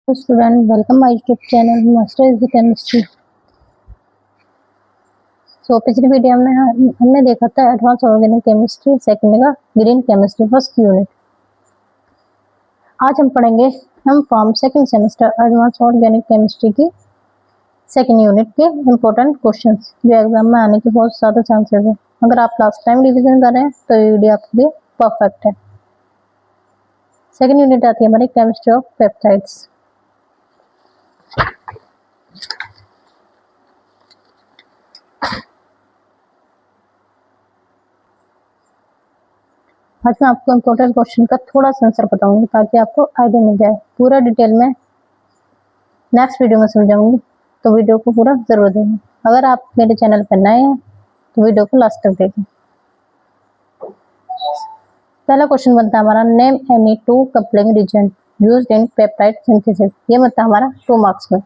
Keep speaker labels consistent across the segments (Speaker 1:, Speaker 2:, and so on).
Speaker 1: Student welcome my YouTube channel master is the chemistry. पिछली video में हमने देखा था एडवांस ऑर्गेनिक केमिस्ट्री सेकंड का ग्रीन केमिस्ट्री फर्स्ट यूनिट। आज हम पढ़ेंगे form second semester advance organic chemistry की सेकंड यूनिट के इम्पोर्टेंट क्वेश्चंस जो एग्जाम में आने के बहुत ज़्यादा चांसेस है। अगर आप लास्ट टाइम रिविजन कर रहे हैं तो ये वीडियो आपके लिए परफेक्ट है। सेकेंड यूनिट आती है हमारी केमिस्ट्री ऑफ पेप्टाइड्स। आज मैं आपको इम्पोर्टेंट क्वेश्चन का थोड़ा सा आंसर बताऊंगी ताकि आपको आइडिया मिल जाए। पूरा डिटेल में नेक्स्ट वीडियो में समझाऊंगी, तो वीडियो को पूरा जरूर देखें। अगर आप मेरे चैनल पर नए हैं तो वीडियो को लास्ट तक देखें। पहला क्वेश्चन बनता है हमारा, name any two coupling reagent used in peptide synthesis. ये बनता है हमारा 2 मार्क्स में।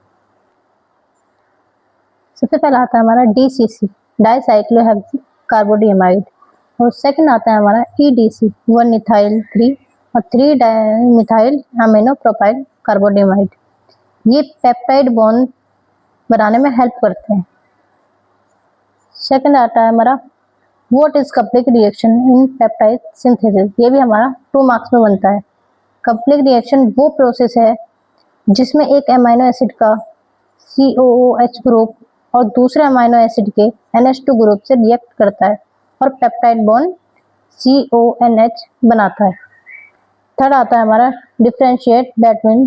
Speaker 1: सबसे पहला आता है हमारा DCC डाइसाइक्लोहेक्सी कार्बोडिएमाइड, और सेकंड आता है हमारा EDC 1-ethyl-3 और 3-डाइमिथाइल अमीनो प्रोपाइल कार्बोडिएमाइड। ये पेप्टाइड बॉन्ड बनाने में हेल्प करते हैं। सेकंड आता है हमारा what is coupling reaction in peptide synthesis. ये भी हमारा 2 मार्क्स में बनता है। कपलिंग रिएक्शन वो प्रोसेस है जिसमें एक अमीनो एसिड का COOH ग्रुप और दूसरे अमीनो एसिड के NH2 ग्रुप से रिएक्ट करता है और पेप्टाइड बॉन्ड CONH बनाता है। थर्ड आता है हमारा differentiate between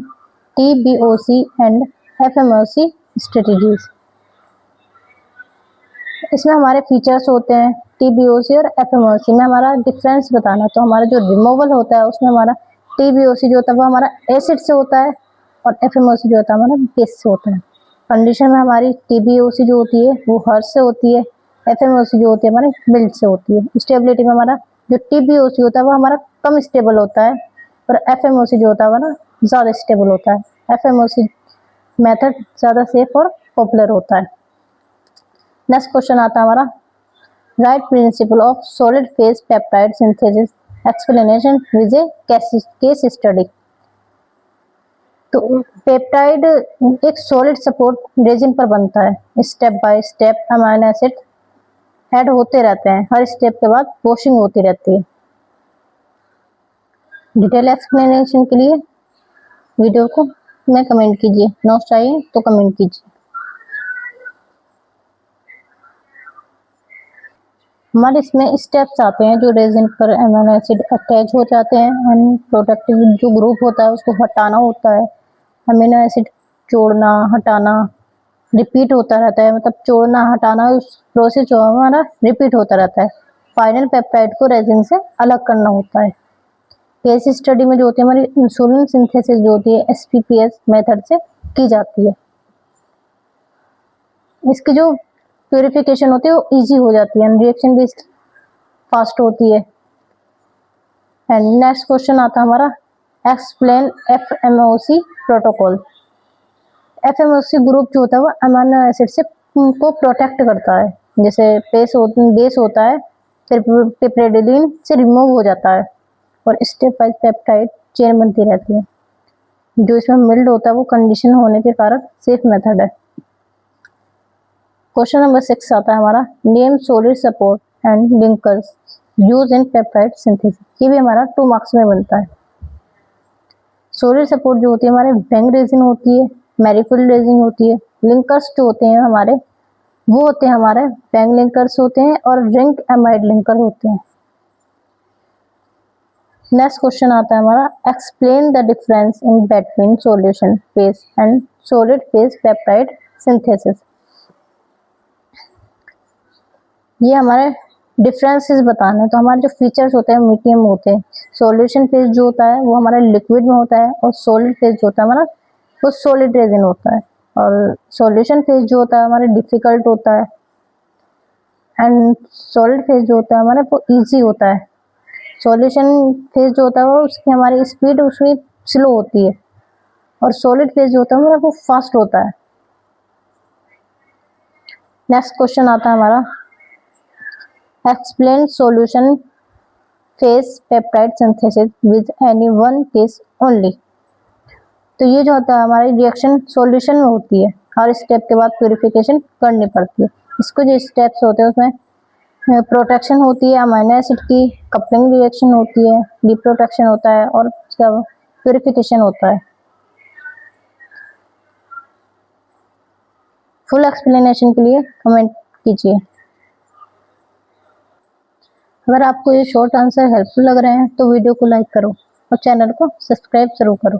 Speaker 1: TBOC and FMOC strategies. इसमें हमारे फीचर्स होते हैं TBOC और FMOC में हमारा डिफरेंस बताना। तो हमारा जो रिमूवल होता है उसमें हमारा TBOC जो होता है वो हमारा एसिड से होता है और FMOC जो होता है हमारा बेस से होता है। कंडीशन में हमारी TBOC जो होती है वो हर्ष से होती है, FMOC जो होती है हमारे मिल्ट से होती है। स्टेबिलिटी में हमारा जो TBOC होता है वो हमारा कम स्टेबल होता है और FMOC जो होता है हमारा ज़्यादा स्टेबल होता है। FMOC मेथड ज़्यादा सेफ और पॉपुलर होता है। नेक्स्ट क्वेश्चन आता है हमारा, right principle of solid phase peptide synthesis explanation with A case study. तो पेप्टाइड एक सॉलिड सपोर्ट रेजिन पर बनता है। Step by step amino acid add होते रहते हैं, हर स्टेप के बाद वॉशिंग होती रहती है। डिटेल एक्सप्लेनेशन के लिए वीडियो को में कमेंट कीजिए, नोट्स चाहिए तो कमेंट कीजिए। हमारे इसमें स्टेप्स आते हैं जो रेजिन पर अमीनो एसिड अटैच हो जाते हैं। अनप्रोडक्टिव जो ग्रुप होता है उसको हटाना होता है। अमीनो एसिड जोड़ना हटाना रिपीट होता रहता है, मतलब जोड़ना हटाना उस प्रोसेस जो हमारा रिपीट होता रहता है। फाइनल पेप्टाइड को रेजिन से अलग करना होता है। केस स्टडी में जो होती है हमारी इंसुलिन सिंथेसिस जो होती है SPPS मेथड से की जाती है। इसकी जो प्यूरिफिकेशन होती है वो इजी हो जाती है, रिएक्शन भी फास्ट होती है। एंड नेक्स्ट क्वेश्चन आता है हमारा, explain FMOC protocol. FMOC group जो होता है वो अमीनो एसिड से को प्रोटेक्ट करता है। जैसे बेस होता है, फिर पिपरेडिलिन से रिमूव हो जाता है और स्टेप बाय पेप्टाइड चेन बनती रहती है। जो इसमें मिल्ड होता है वो कंडीशन होने के कारण सेफ मेथड है। क्वेश्चन नंबर 6 आता है हमारा, name solid support and linkers use in peptide synthesis. ये भी हमारा 2 मार्क्स में बनता है। सॉलिड सपोर्ट जो होती है हमारे बैंग रेजिन होती है, मैरीफिल्ड रेजिन होती है। लिंकर्स जो होते हैं हमारे वो होते हैं हमारे बैंग लिंकर्स होते हैं और रिंग एमाइड लिंकर होते हैं। नेक्स्ट क्वेश्चन आता है हमारा, explain the difference in between solution phase and solid phase peptide synthesis. ये हमारे डिफरेंसेस बताने, तो हमारे जो फीचर्स होते हैं मीडियम होते हैं। सॉल्यूशन फेज जो होता है वो हमारा लिक्विड में होता है और सॉलिड फेज जो होता है हमारा वो सॉलिड रेजिन होता है। और सॉल्यूशन फेज जो होता है हमारे डिफिकल्ट होता है एंड सॉलिड फेज जो होता है हमारा वो इजी होता है। सॉल्यूशन फेज जो होता है वो उसकी हमारी स्पीड उसमें स्लो होती है और सॉलिड फेज जो होता है हमारा वो फास्ट होता है। नेक्स्ट क्वेश्चन आता है हमारा, explain solution phase peptide synthesis with any one case only. तो ये जो होता है हमारी रिएक्शन सॉल्यूशन में होती है, हर स्टेप के बाद प्यूरिफिकेशन करनी पड़ती है। इसको जो स्टेप्स होते हैं उसमें प्रोटेक्शन होती है अमीनो एसिड की, कपलिंग रिएक्शन होती है, डिप्रोटेक्शन होता है और उसका प्यूरिफिकेशन होता है। फुल एक्सप्लेनेशन के लिए कमेंट कीजिए। अगर आपको ये शॉर्ट आंसर हेल्पफुल लग रहे हैं तो वीडियो को लाइक करो और चैनल को सब्सक्राइब जरूर करो।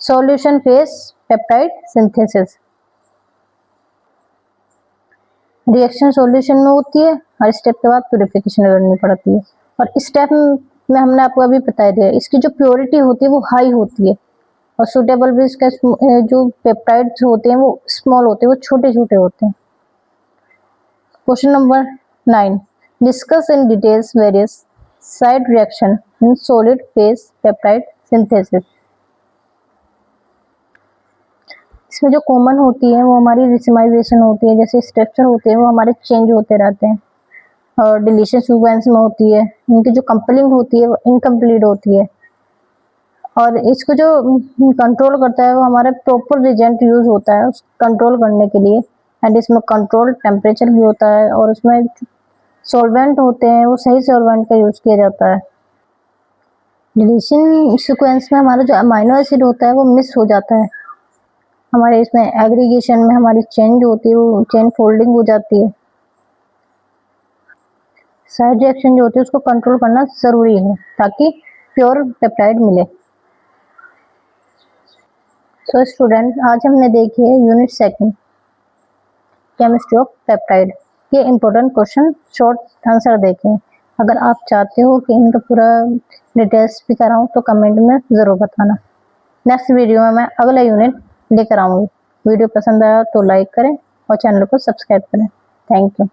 Speaker 1: Solution phase peptide synthesis. Reaction solution में होती है, हर स्टेप के बाद प्यूरिफिकेशन करनी पड़ती है। और इस स्टेप में हमने आपको अभी बता दिया, इसकी जो प्योरिटी होती है वो हाई होती है और सूटेबल भी इसका जो पेप्टाइड्स होते हैं वो स्मॉल होते हैं, वो छोटे छोटे होते हैं। Question number 9, discuss in details various side reaction in solid phase peptide synthesis. इसमें जो कॉमन होती है वो हमारी रिसिमाइजेशन होती है, जैसे स्ट्रक्चर होते हैं वो हमारे चेंज होते रहते हैं, और डिलीशन सीक्वेंस में होती है, इनकी जो कपलिंग होती है वो इनकम्प्लीट होती है, और इसको जो कंट्रोल करता है वो हमारा प्रॉपर रिजेंट यूज होता है कंट्रोल करने के लिए, एंड इसमें कंट्रोल टेम्परेचर भी होता है, और उसमें सॉल्वेंट होते हैं वो सही सॉल्वेंट का यूज किया जाता है। डिलीशन सीक्वेंस में हमारा जो अमीनो एसिड होता है वो मिस हो जाता है, हमारे इसमें एग्रीगेशन में हमारी चेंज होती है, वो चेन फोल्डिंग हो जाती है। साइड रिएक्शन जो होती है उसको कंट्रोल करना जरूरी है ताकि प्योर पेप्टाइड मिले। सो स्टूडेंट, आज हमने देखी है यूनिट 2 केमिस्ट्री ऑफ पेप्टाइड। ये इंपॉर्टेंट क्वेश्चन शॉर्ट आंसर देखें। अगर आप चाहते हो कि इनका पूरा डिटेल्स भी कराऊं तो कमेंट में ज़रूर बताना। नेक्स्ट वीडियो में मैं अगला यूनिट लेकर आऊँगी। वीडियो पसंद आया तो लाइक करें और चैनल को सब्सक्राइब करें। Thank you.